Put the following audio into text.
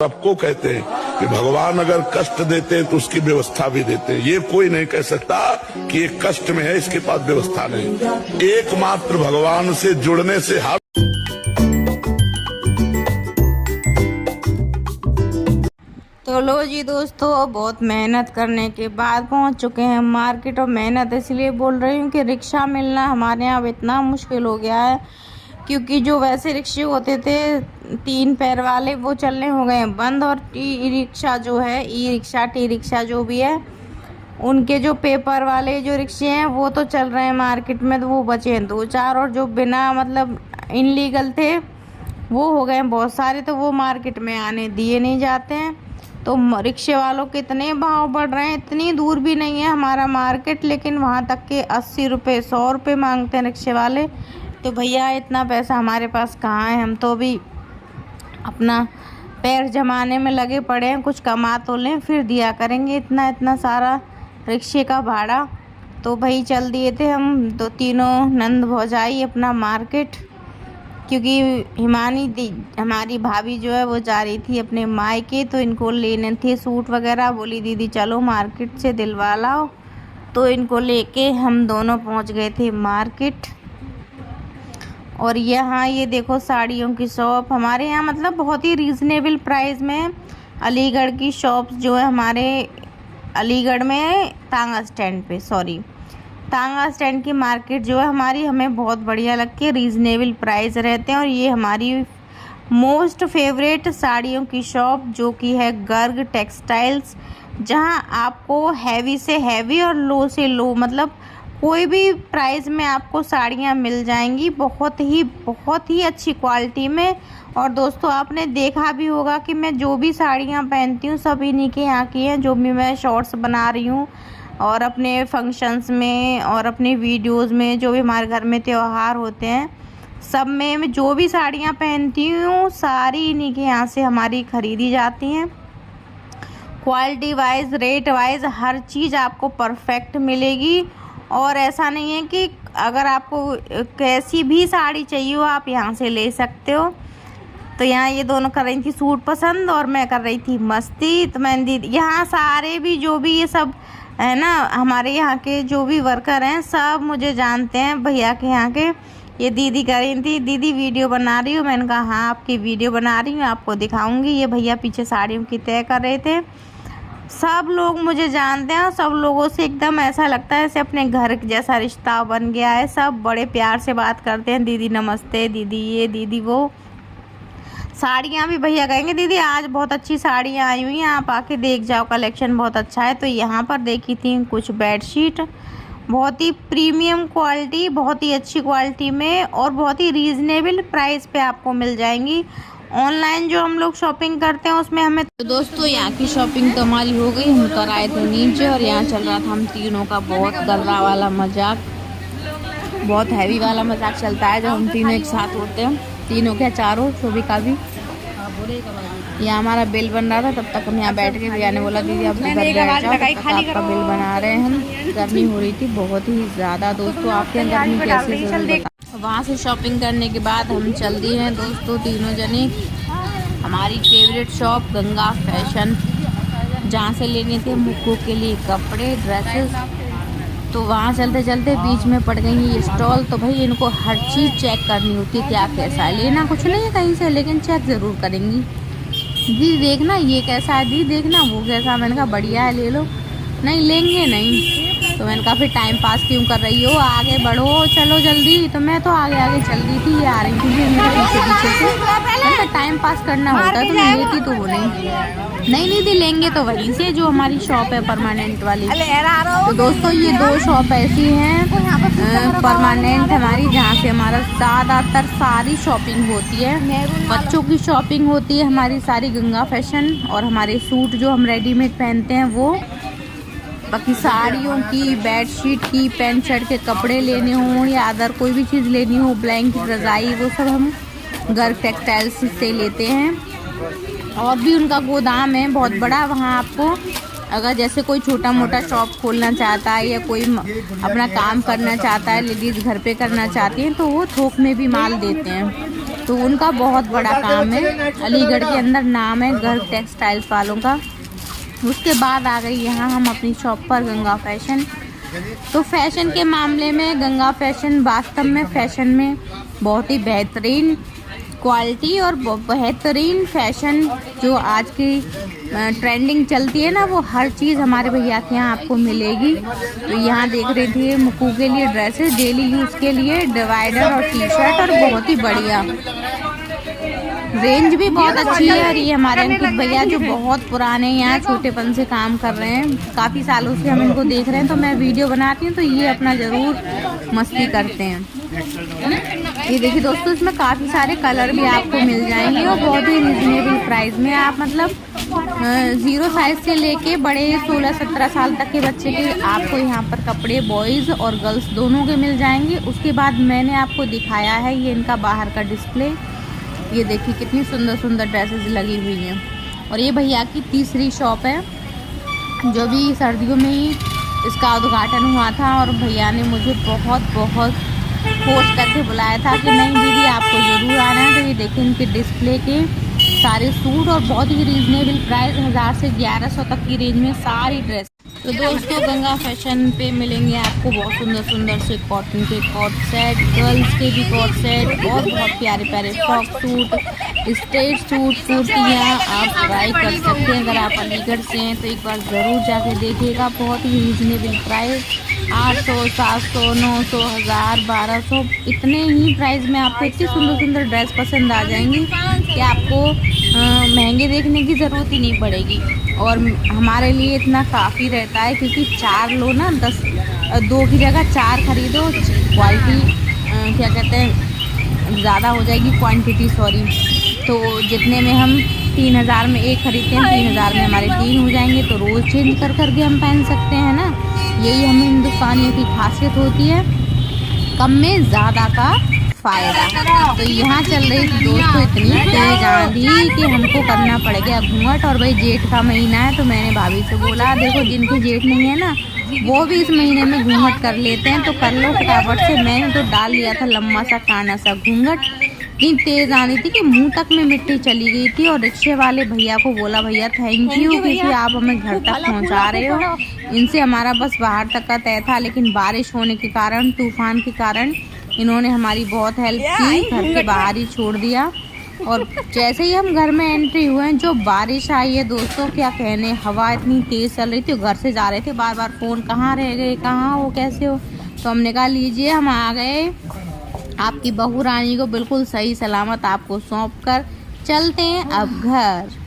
सबको कहते हैं कि भगवान अगर कष्ट देते हैं तो उसकी व्यवस्था भी देते हैं। ये कोई नहीं कह सकता कि ये कष्ट में है, इसके पास व्यवस्था नहीं। एकमात्र भगवान से जुड़ने से हर तो लो जी दोस्तों, बहुत मेहनत करने के बाद पहुंच चुके हैं मार्केट। और मेहनत इसलिए बोल रही हूँ कि रिक्शा मिलना हमारे यहाँ इतना मुश्किल हो गया है, क्योंकि जो वैसे रिक्शे होते थे 3 पैर वाले वो चलने हो गए हैं बंद। और ई रिक्शा जो है, ई रिक्शा टी रिक्शा जो भी है, उनके जो पेपर वाले जो रिक्शे हैं वो तो चल रहे हैं मार्केट में, तो वो बचे हैं 2-4। और जो बिना मतलब इनलीगल थे वो हो गए हैं बहुत सारे, तो वो मार्केट में आने दिए नहीं जाते हैं। तो रिक्शे वालों के इतने भाव बढ़ रहे हैं, इतनी दूर भी नहीं है हमारा मार्केट, लेकिन वहाँ तक के 80 रुपये 100 रुपये मांगते हैं रिक्शे वाले। तो भैया इतना पैसा हमारे पास कहाँ है, हम तो भी अपना पैर जमाने में लगे पड़े हैं, कुछ कमा तो लें फिर दिया करेंगे इतना इतना सारा रिक्शे का भाड़ा। तो भाई चल दिए थे हम तो तीनों नंद भौजाई अपना मार्केट, क्योंकि हिमानी हमारी भाभी जो है वो जा रही थी अपने मायके, तो इनको लेने थे सूट वगैरह। बोली दीदी चलो मार्केट से दिलवा लाओ, तो इनको लेके हम दोनों पहुंच गए थे मार्केट। और यहाँ ये देखो साड़ियों की शॉप हमारे यहाँ मतलब बहुत ही रीज़नेबल प्राइस में। अलीगढ़ की शॉप्स जो है हमारे अलीगढ़ में तांगा स्टैंड की मार्केट जो है हमारी, हमें बहुत बढ़िया लगती है, रीज़नेबल प्राइस रहते हैं। और ये हमारी मोस्ट फेवरेट साड़ियों की शॉप जो कि है गर्ग टेक्सटाइल्स, जहां आपको हैवी से हैवी और लो से लो मतलब कोई भी प्राइस में आपको साड़ियां मिल जाएंगी, बहुत ही अच्छी क्वालिटी में। और दोस्तों आपने देखा भी होगा कि मैं जो भी साड़ियां पहनती हूँ सब इन्हीं के यहाँ की हैं, जो भी मैं शॉर्ट्स बना रही हूँ और अपने फंक्शंस में और अपने वीडियोस में, जो भी हमारे घर में त्यौहार होते हैं सब में मैं जो भी साड़ियाँ पहनती हूँ सारी इन्हीं के यहाँ से हमारी खरीदी जाती हैं। क्वालिटी वाइज, रेट वाइज हर चीज़ आपको परफेक्ट मिलेगी। और ऐसा नहीं है कि अगर आपको कैसी भी साड़ी चाहिए हो आप यहाँ से ले सकते हो। तो यहाँ ये दोनों कर रही थी सूट पसंद और मैं कर रही थी मस्ती। तो मैंने दीदी यहाँ सारे भी जो भी ये सब है ना, हमारे यहाँ के जो भी वर्कर हैं सब मुझे जानते हैं भैया के यहाँ के। ये दीदी कर रही थी, दीदी वीडियो बना रही हूँ। मैंने कहा हाँ आपकी वीडियो बना रही हूँ, आपको दिखाऊंगी। ये भैया पीछे साड़ियों की तय कर रहे थे। सब लोग मुझे जानते हैं और सब लोगों से एकदम ऐसा लगता है जैसे अपने घर जैसा रिश्ता बन गया है। सब बड़े प्यार से बात करते हैं, दीदी नमस्ते, दीदी ये दीदी वो। साड़ियाँ भी भैया कहेंगे दीदी आज बहुत अच्छी साड़ियाँ आई हुई हैं, आप आके देख जाओ, कलेक्शन बहुत अच्छा है। तो यहाँ पर देखी थी कुछ बेडशीट, बहुत ही प्रीमियम क्वालिटी, बहुत ही अच्छी क्वालिटी में और बहुत ही रीज़नेबल प्राइस पे आपको मिल जाएंगी। ऑनलाइन जो हम लोग शॉपिंग करते हैं उसमें हमें तो दोस्तों यहाँ की शॉपिंग तो हमारी हो गई, हम कर आए थे नीचे। और यहाँ चल रहा था हम तीनों का बहुत गर्रा वाला मजाक, बहुत हैवी वाला मजाक चलता है जब हम तीनों एक साथ होते हैं, तीनों के चारों शोभी का भी। यहाँ हमारा बिल बन रहा था, तब तक हम यहाँ बैठ के भैया ने बोला दीदी आप घर बैठ जाओ, आपका बिल बना रहे हैं हम। गर्मी हो रही थी बहुत ही ज़्यादा दोस्तों, आपके यहाँ गर्मी कैसे? वहाँ से शॉपिंग करने के बाद हम चल दिए हैं दोस्तों तीनों जने हमारी फेवरेट शॉप गंगा फैशन, जहाँ से लेने थे मुक्कू के लिए कपड़े ड्रेसेस। तो वहाँ चलते चलते बीच में पड़ गई ये स्टॉल। तो भाई इनको हर चीज़ चेक करनी होती है, क्या कैसा है, लेना कुछ नहीं है कहीं से लेकिन चेक ज़रूर करेंगी। दी देखना ये कैसा है, दी देखना वो कैसा। मैंने कहा बढ़िया है ले लो, नहीं लेंगे नहीं। तो मैंने कहा फिर टाइम पास क्यों कर रही हो, आगे बढ़ो चलो जल्दी। तो मैं तो आगे आगे चल रही थी, ये आ रही थी मेरे पीछे से। मैंने कहा टाइम पास करना होता है तो मैं लेती तो वो नहीं दी लेंगे तो वहीं से जो हमारी शॉप है परमानेंट वाली। तो दोस्तों ये 2 शॉप ऐसी हैं परमानेंट हमारी, जहाँ से हमारा ज़्यादातर सारी शॉपिंग होती है। बच्चों की शॉपिंग होती है हमारी सारी गंगा फैशन, और हमारे सूट जो हम रेडीमेड पहनते हैं वो। बाकी साड़ियों की, बेडशीट की, पैंट शर्ट के कपड़े लेने हों या अदर कोई भी चीज़ लेनी हो, ब्लैंकेट रज़ाई, वो सब हम गर्ग टेक्सटाइल्स से लेते हैं। और भी उनका गोदाम है बहुत बड़ा, वहाँ आपको अगर जैसे कोई छोटा मोटा शॉप खोलना चाहता है या कोई अपना काम करना चाहता है, लेडीज़ घर पे करना चाहती हैं, तो वो थोक में भी माल देते हैं। तो उनका बहुत बड़ा काम है। अलीगढ़ के अंदर नाम है गर्ग टेक्सटाइल्स वालों का। उसके बाद आ गई यहाँ हम अपनी शॉप पर गंगा फैशन। तो फैशन के मामले में गंगा फैशन वास्तव में फैशन में बहुत ही बेहतरीन क्वालिटी और बेहतरीन फैशन जो आज की ट्रेंडिंग चलती है ना, वो हर चीज़ हमारे भैया के यहाँ आपको मिलेगी। तो यहाँ देख रही थी मुक्कू के लिए ड्रेसेस, डेली यूज़ के लिए डिवाइडर और टी शर्ट, और बहुत ही बढ़िया रेंज भी बहुत अच्छी है। और ये हमारे अंकित भैया जो बहुत पुराने यहाँ छोटेपन से काम कर रहे हैं, काफ़ी सालों से हम इनको देख रहे हैं। तो मैं वीडियो बनाती हूँ तो ये अपना ज़रूर मस्ती करते हैं। ये देखिए दोस्तों, इसमें काफ़ी सारे कलर भी आपको मिल जाएंगे और बहुत ही रिजनेबल प्राइस में। आप मतलब 0 साइज से लेके बड़े 16-17 साल तक के बच्चे के आपको यहाँ पर कपड़े बॉयज़ और गर्ल्स दोनों के मिल जाएंगे। उसके बाद मैंने आपको दिखाया है ये इनका बाहर का डिस्प्ले। ये देखिए कितनी सुंदर सुंदर ड्रेसेस लगी हुई हैं। और ये भैया की तीसरी शॉप है, जो भी सर्दियों में ही इसका उद्घाटन हुआ था और भैया ने मुझे बहुत फोर्स करके बुलाया था कि नहीं दीदी आपको ज़रूर आना है। तो ये देखिए इनके डिस्प्ले के सारे सूट और बहुत ही रीजनेबल प्राइस, 1000 से 1100 तक की रेंज में सारी ड्रेस। तो दोस्तों गंगा फैशन पे मिलेंगे आपको बहुत सुंदर सुंदर से कॉटन के कॉट सेट, गर्ल्स के भी कॉट सेट और बहुत प्यारे प्यारे फ्रॉक सूट, स्टेज सूट, कुर्तियाँ आप ट्राई कर सकते हैं। अगर आप अलीगढ़ से हैं तो एक बार ज़रूर जाके देखिएगा। बहुत ही रीजनेबल प्राइस, 800, 700, 900, 1000, 1200 इतने ही प्राइस में आपको इतनी सुंदर सुंदर ड्रेस पसंद आ जाएंगी कि आपको महंगे देखने की ज़रूरत ही नहीं पड़ेगी। और हमारे लिए इतना काफ़ी रहता है क्योंकि 4 लो ना, 2 की जगह 4 खरीदो, क्वालिटी क्या कहते हैं ज़्यादा हो जाएगी, क्वांटिटी सॉरी। तो जितने में हम 3000 में एक खरीदते हैं, 3000 में हमारे 3 हो जाएंगे। तो रोज़ चेंज कर करके हम पहन सकते हैं ना। यही हमें हिंदुस्तानियों की खासियत होती है, कम में ज़्यादा का फ़ायदा। तो यहाँ चल रही थी दोस्तों इतनी तेज आंधी कि हमको करना पड़ गया घूंघट। और भाई जेठ का महीना है तो मैंने भाभी से बोला देखो जिनके जेठ नहीं है ना वो भी इस महीने में घूंघट कर लेते हैं, तो कर लो फटाफट से। मैंने तो डाल लिया था लंबा सा काना सा घूंघट। इतनी तेज आंधी थी कि मुंह तक में मिट्टी चली गई थी। और रिक्शे वाले भैया को बोला भैया थैंक यू क्योंकि आप हमें घर तक पहुंचा रहे हो। इनसे हमारा बस बाहर तक का तय था, लेकिन बारिश होने के कारण, तूफान के कारण इन्होंने हमारी बहुत हेल्प की, घर के बाहर ही छोड़ दिया। और जैसे ही हम घर में एंट्री हुए हैं जो बारिश आई है दोस्तों क्या कहने, हवा इतनी तेज़ चल रही थी। घर से जा रहे थे बार बार फ़ोन, कहाँ रह गए, कहाँ हो, कैसे हो। तो हमने कहा लीजिए हम आ गए, आपकी बहू रानी को बिल्कुल सही सलामत आपको सौंप कर चलते हैं अब घर।